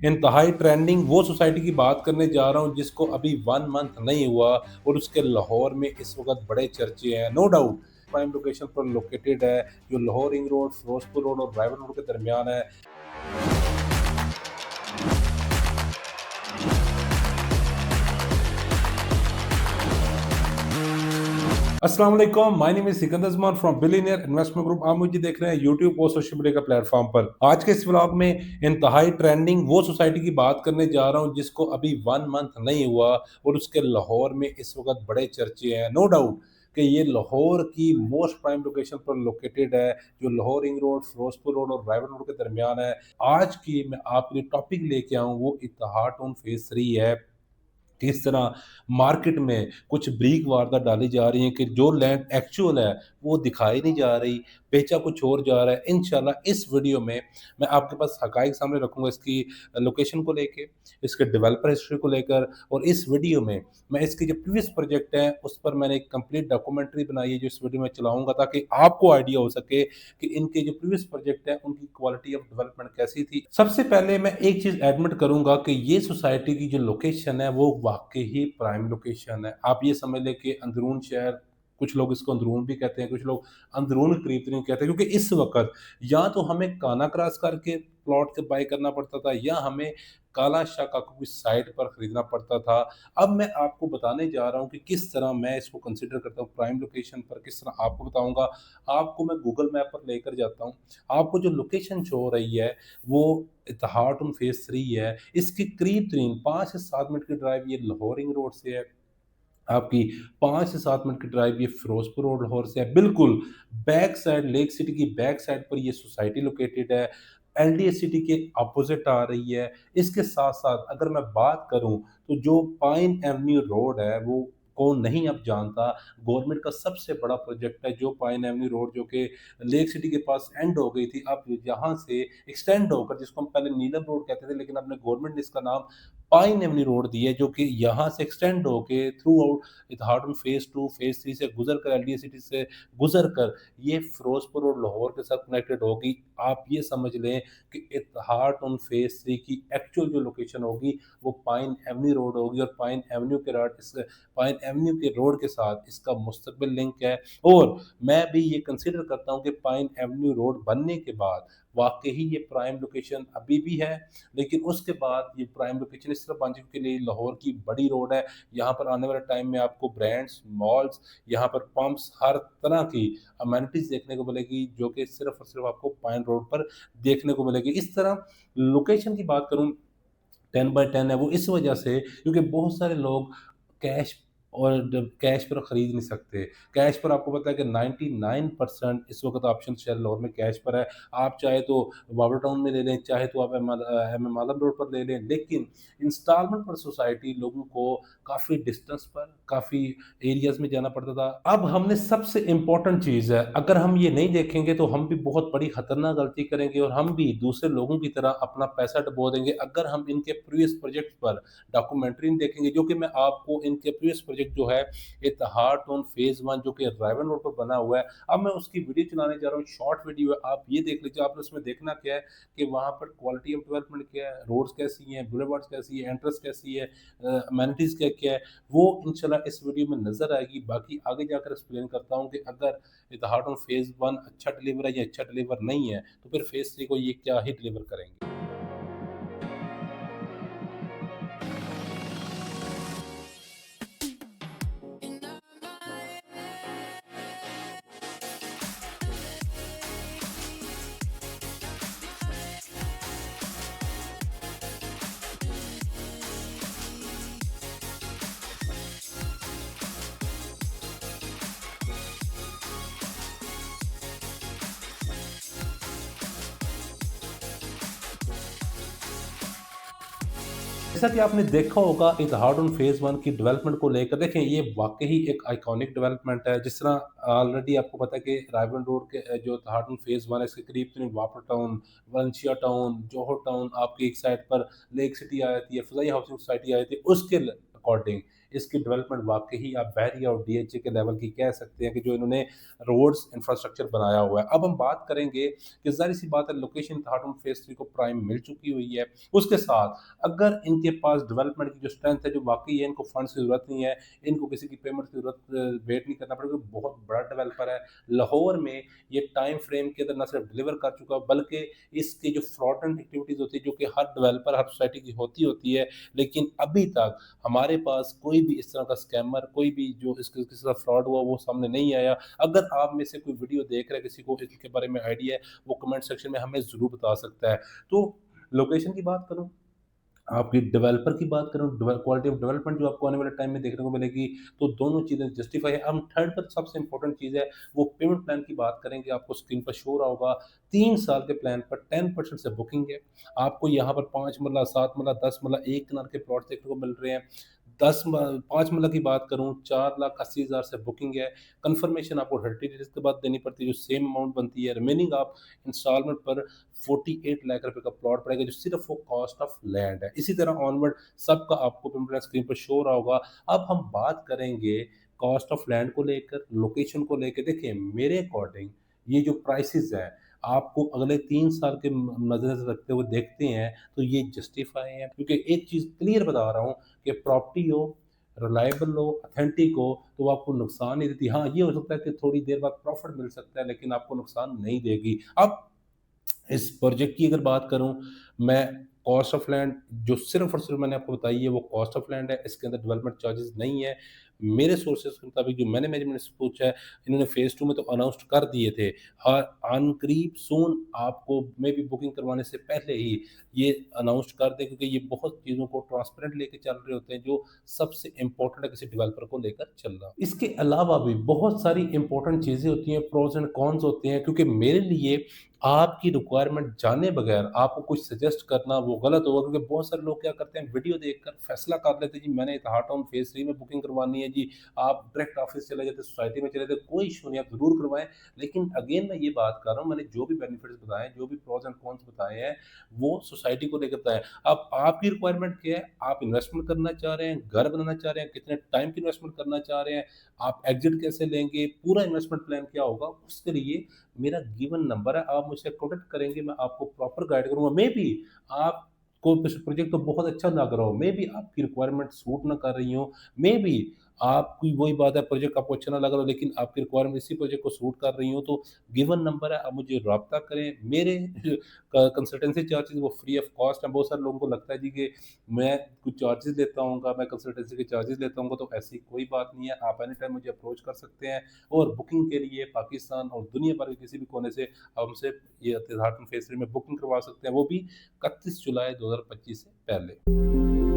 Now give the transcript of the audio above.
इंतहाई ट्रेंडिंग वो सोसाइटी की बात करने जा रहा हूँ जिसको अभी 1 मंथ नहीं हुआ और उसके लाहौर में इस वक़्त बड़े चर्चे हैं। नो डाउट प्राइम लोकेशन पर लोकेटेड है, जो Lahore ring road, Firozpur road और रायवन रोड के दरमियान है। अस्सलाम वालेकुम, my name is Sikandar Usman from billionaire investment group. आप मुझे देख रहे हैं यूट्यूब और सोशल मीडिया का प्लेटफॉर्म पर। आज के इस व्लॉग में इंतहाई ट्रेंडिंग वो सोसाइटी की बात करने जा रहा हूँ जिसको अभी 1 मंथ नहीं हुआ और उसके लाहौर में इस वक़्त बड़े चर्चे हैं। नो डाउट कि ये लाहौर की मोस्ट प्राइम लोकेशन पर लोकेटेड है, जो Lahore ring road, Firozpur road और रायवन रोड के दरमियान है। आज की मैं आपके लिए टॉपिक लेके आया हूँ, वो इत्तेहाड टाउन फेज़ 3 है। किस तरह मार्केट में कुछ ब्रीक वारदात डाली जा रही हैं कि जो लैंड एक्चुअल है वो दिखाई नहीं जा रही, बेचा कुछ और जा रहा है। इंशाल्लाह इस वीडियो में मैं आपके पास हकाइक सामने रखूँगा, इसकी लोकेशन को लेके, इसके डेवलपर हिस्ट्री को लेकर, और इस वीडियो में मैं इसके जो प्रीवियस प्रोजेक्ट हैं उस पर मैंने एक कंप्लीट डॉक्यूमेंट्री बनाई है जो इस वीडियो में चलाऊँगा, ताकि आपको आइडिया हो सके कि इनके जो प्रीवियस प्रोजेक्ट हैं उनकी क्वालिटी ऑफ डेवलपमेंट कैसी थी। सबसे पहले मैं एक चीज़ एडमिट करूँगा कि ये सोसाइटी की जो लोकेशन है वो वाक़ई ही प्राइम लोकेशन है। आप ये समझ लें कि अंदरून शहर, कुछ लोग इसको अंदरून भी कहते हैं, कुछ लोग अंदरून करीब-तरीन कहते हैं, क्योंकि इस वक़्त या तो हमें काना क्रॉस करके प्लॉट के बाय करना पड़ता था या हमें काला शाह काकू की साइट पर खरीदना पड़ता था। अब मैं आपको बताने जा रहा हूँ कि किस तरह मैं इसको कंसीडर करता हूँ प्राइम लोकेशन पर, किस तरह आपको बताऊँगा। आपको मैं गूगल मैप पर लेकर जाता हूँ। आपको जो लोकेशन शो हो रही है वो इत्तेहाड टाउन फेज़ 3 है। इसके करीब-तरीन 5 से 7 मिनट की ड्राइव ये लाहौर रिंग रोड से है। आपकी 5 से 7 मिनट की ड्राइव ये फिरोजपुर रोड लाहौर से है। बिल्कुल बैक साइड, लेक सिटी की बैक साइड पर ये सोसाइटी लोकेटेड है। एलडीए सिटी के अपोज़िट आ रही है। इसके साथ-साथ अगर मैं बात करूँ तो जो पाइन एवेन्यू रोड है वो कौन नहीं अब जानता, गवर्नमेंट का सबसे बड़ा प्रोजेक्ट है जो पाइन एवेन्यू रोड, जो कि लेक सिटी के पास एंड हो गई थी, अब यहाँ से एक्सटेंड होकर, जिसको हम पहले नीलम रोड कहते थे लेकिन अपने गवर्नमेंट ने इसका नाम पाइन एवेन्यू रोड दी है, जो कि यहाँ से एक्सटेंड होके थ्रू आउट इत्तेहाड फेज़ 2, फेज़ 3 से गुज़र कर, एलडीए सिटी से गुज़र कर ये फिरोजपुर और लाहौर के साथ कनेक्टेड होगी। आप ये समझ लें कि इत्तेहाड फेज़ 3 की एक्चुअल जो लोकेशन होगी वो पाइन एवेन्यू रोड होगी, और पाइन एवेन्यू के रोड के साथ इसका मुस्तक़बिल लिंक है। और मैं भी ये कंसीडर करता हूँ कि पाइन एवेन्यू रोड बनने के बाद वाक़ई ही ये प्राइम लोकेशन अभी भी है, लेकिन उसके बाद ये प्राइम लोकेशन इस तरह बन चुकी है कि लिए लाहौर की बड़ी रोड है। यहाँ पर आने वाले टाइम में आपको ब्रांड्स, मॉल्स, यहाँ पर पंप्स, हर तरह की अमेनिटीज़ देखने को मिलेगी, जो कि सिर्फ़ और सिर्फ़ आपको पाइन रोड पर देखने को मिलेगी। इस तरह लोकेशन की बात करूँ, 10 बाय 10 है वो इस वजह से क्योंकि बहुत सारे लोग कैश और कैश पर खरीद नहीं सकते। कैश पर आपको पता है कि 99% इस वक़्त ऑप्शन शहर लाहौर में कैश पर है। आप चाहे तो बाबर टाउन में ले लें, चाहे तो आप एम आलम रोड पर ले लें, लेकिन इंस्टॉलमेंट पर सोसाइटी लोगों को काफ़ी डिस्टेंस पर, काफ़ी एरियाज़ में जाना पड़ता था। अब हमने सबसे इम्पोर्टेंट चीज़ है, अगर हम ये नहीं देखेंगे तो हम भी बहुत बड़ी खतरनाक गलती करेंगे और हम भी दूसरे लोगों की तरह अपना पैसा डुबो देंगे, अगर हम इनके प्रीवियस प्रोजेक्ट पर डॉक्यूमेंट्री नहीं देखेंगे, जो कि मैं आपको इनके प्रीवियस प्रोजेक्ट जो है इत्तेहाड टाउन फेज़ 1 जो कि रायवन रोड पर बना हुआ है, अब मैं उसकी वीडियो चलाने जा रहा हूँ। शॉर्ट वीडियो है, आप ये देख लीजिए। आपने उसमें देखना क्या है कि वहाँ पर क्वालिटी ऑफ डेवलपमेंट क्या है, रोड्स कैसी हैं, बुलेवार्ड्स कैसी है, एंट्रेंस कैसी है, अमेनिटीज़ क्या-क्या है, वो इंशाल्लाह इस वीडियो में नज़र आएगी। बाकी आगे जाकर एक्सप्लेन करता हूँ कि अगर इत्तेहाड टाउन फेज़ 1 अच्छा डिलीवर है या अच्छा डिलीवर नहीं है, तो फिर फेज़ 3 को ये क्या ही डिलीवर करेंगे। जैसा कि आपने देखा होगा इत्तेहाड फेज़ 1 की डेवलपमेंट को लेकर, देखें ये वाक़ई ही एक आइकॉनिक डेवलपमेंट है। जिस तरह ऑलरेडी आपको पता है कि रायवन रोड के जो इत्तेहाड फेज़ 1 है, इसके करीब-करीब वापर टाउन, वंशिया टाउन, जोहर टाउन, आपकी एक साइड पर लेक सिटी आ जाती है, फ़ज़ाइल हाउसिंग सोसाइटी आ जाती है। उसके अकॉर्डिंग इसकी डेवलपमेंट वाक़ई ही आप बहरिया और डीएचए के लेवल की कह सकते हैं कि जो इन्होंने रोड्स इंफ्रास्ट्रक्चर बनाया हुआ है। अब हम बात करेंगे कि ज़ाहिर-सी बात है लोकेशन थाटूम फेज़ 3 को प्राइम मिल चुकी हुई है। उसके साथ अगर इनके पास डेवलपमेंट की जो स्ट्रेंथ है, जो वाक़ई है इनको फंड्स की ज़रूरत नहीं है, इनको किसी की पेमेंट की ज़रूरत वेट नहीं करना पड़ेगा, बहुत बड़ा डेवलपर है। लाहौर में ये टाइम फ्रेम के अंदर न सिर्फ डिलीवर कर चुका है बल्कि इसकी जो फ्रॉडलेंट एक्टिविटीज़ होती है जो कि हर डेवलपर, हर सोसाइटी की होती है, लेकिन अभी तक हमारे पास कोई भी इस तरह का स्कैमर, कोई भी जो इसके किसी का फ्रॉड हुआ वो सामने नहीं आया। अगर आप में से कोई वीडियो देख रहा है, किसी को इसके बारे में आइडिया है, वो कमेंट सेक्शन में हमें ज़रूर बता सकता है। तो लोकेशन की बात करूँ, आपकी डेवलपर की बात करूँ, क्वालिटी ऑफ डेवलपमेंट जो आपको आने वाले टाइम में देखने को मिलेगी, तो दोनों चीज़ें जस्टिफाई है। हम थर्ड पर सबसे इम्पोर्टेंट चीज़ है, वो पेमेंट प्लान की बात करेंगे, आपको स्क्रीन पर शो हो रहा होगा, 3 साल के प्लान पर 10% से बुकिंग है। आपको यहाँ पर 5 मरला, 7 मरला, 10 मरला, 1 कनाल के प्लॉट देखने को मिल रहे हैं। 5 मरला की बात करूँ, 4,80,000 से बुकिंग है। कन्फर्मेशन आपको 30 डेज़ के बाद देनी पड़ती है, जो सेम अमाउंट बनती है। रिमेनिंग आप इंस्टॉलमेंट पर 48 लाख रुपए का प्लॉट पड़ेगा, जो सिर्फ वो कॉस्ट ऑफ लैंड है। इसी तरह ऑनवर्ड सबका आपको पेमेंट स्क्रीन पर शो हो रहा होगा। अब हम बात करेंगे कॉस्ट ऑफ लैंड को लेकर, लोकेशन को लेकर। देखिए, मेरे अकॉर्डिंग ये जो प्राइसेस हैं, आपको अगले 3 साल के नज़र रखते हुए देखते हैं, तो ये जस्टिफाई है। क्योंकि एक चीज़ क्लियर बता रहा हूँ कि प्रॉपर्टी हो, रिलायबल हो, ऑथेंटिक हो, तो वो आपको नुकसान नहीं देती। हाँ, ये हो सकता है कि थोड़ी देर बाद प्रॉफ़िट मिल सकता है, लेकिन आपको नुकसान नहीं देगी। अब इस प्रोजेक्ट की अगर बात करूँ, मैं कॉस्ट ऑफ लैंड जो सिर्फ़ और सिर्फ़ मैंने आपको बताई है, वो कॉस्ट ऑफ लैंड है, इसके अंदर डेवलपमेंट चार्जेज़ नहीं है। मेरे सोर्सेज़ के मुताबिक जो मैंने मैनेजमेंट से पूछा है, इन्होंने फ़ेज़ 2 में तो अनाउंस्ड कर दिए थे। हाँ, अनकरीब सून आपको मेबी बुकिंग करवाने से पहले ही ये अनाउंस्ड कर दें, क्योंकि ये बहुत चीज़ों को ट्रांसपेरेंट लेके चल रहे होते हैं, जो सबसे इम्पोर्टेंट है किसी डेवलपर को लेकर चलना। इसके अलावा भी बहुत सारी इम्पोर्टेंट चीज़ें होती हैं, प्रोज़ एंड कॉन्स होते हैं, क्योंकि मेरे लिए आपकी रिक्वायरमेंट जाने बगैर आपको कुछ सजेस्ट करना वो गलत होगा, क्योंकि बहुत सारे लोग क्या करते हैं, वीडियो देखकर फैसला कर लेते हैं, जी मैंने इतहार टाउन फेज़ 3 में बुकिंग करवानी है जी, आप डायरेक्ट ऑफ़िस चले जाते, सोसाइटी में चले जाते, कोई इश्यू नहीं, आप ज़रूर करवाएँ। लेकिन अगेन मैं ये बात कर रहा हूँ, मैंने जो भी बेनिफिट्स बताए हैं, जो भी प्रोज़ एंड कॉन्स बताए हैं, वो सोसाइटी को लेकर बताएँ। अब आपकी रिक्वायरमेंट क्या है? आप इन्वेस्टमेंट करना चाह रहे हैं, घर बनाना चाह रहे हैं, कितने टाइम की इन्वेस्टमेंट करना चाह रहे हैं, आप एग्ज़िट कैसे लेंगे, पूरा इन्वेस्टमेंट प्लान क्या होगा, उसके लिए मेरा गिवन नंबर है, आप मुझसे कॉन्टैक्ट करेंगे, मैं आपको प्रॉपर गाइड करूँगा। मेबी आपको प्रोजेक्ट तो बहुत अच्छा लग रहा हो, मेबी आपकी रिक्वायरमेंट सूट ना कर रही हो, मेबी आपकी वही बात है, प्रोजेक्ट आपको अच्छा ना लग रहा हो, लेकिन आपकी रिक्वायरमेंट इसी प्रोजेक्ट को सूट कर रही हो, तो गिवन नंबर है, आप मुझे राब्ता करें। मेरे कंसल्टेंसी चार्जेज़ वो फ्री ऑफ कॉस्ट हैं। बहुत सारे लोगों को लगता है जी कि मैं कुछ चार्जेज़ लेता होऊँगा, मैं कंसल्टेंसी के चार्जेज़ लेता होऊँगा, तो ऐसी कोई बात नहीं है। आप एनी टाइम मुझे अप्रोच कर सकते हैं, और बुकिंग के लिए पाकिस्तान और दुनिया भर के किसी भी कोने से आप हमसे ये फेज़ 3 में बुकिंग करवा सकते हैं, वो भी 31 जुलाई 2025 से पहले।